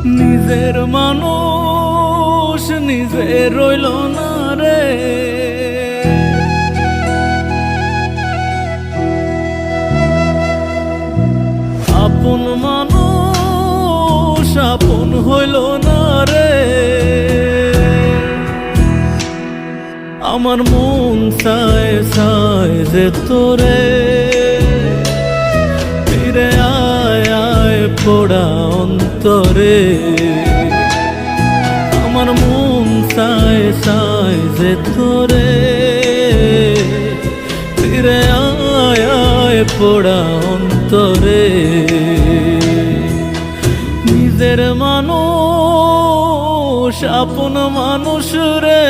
নিজের মানুষ নিজে রইল না রে, আপন মানুষ আপন হইল না রে। আমার মন চায় চায় যে তোরে ফিরে আয় আয় পোড়া অন্তরে। আমার মন চায় চায় যে তোরে ফিরে আয় আয় পোড়া অন্তরে। নিজের মানুষ আপন মানুষ রে।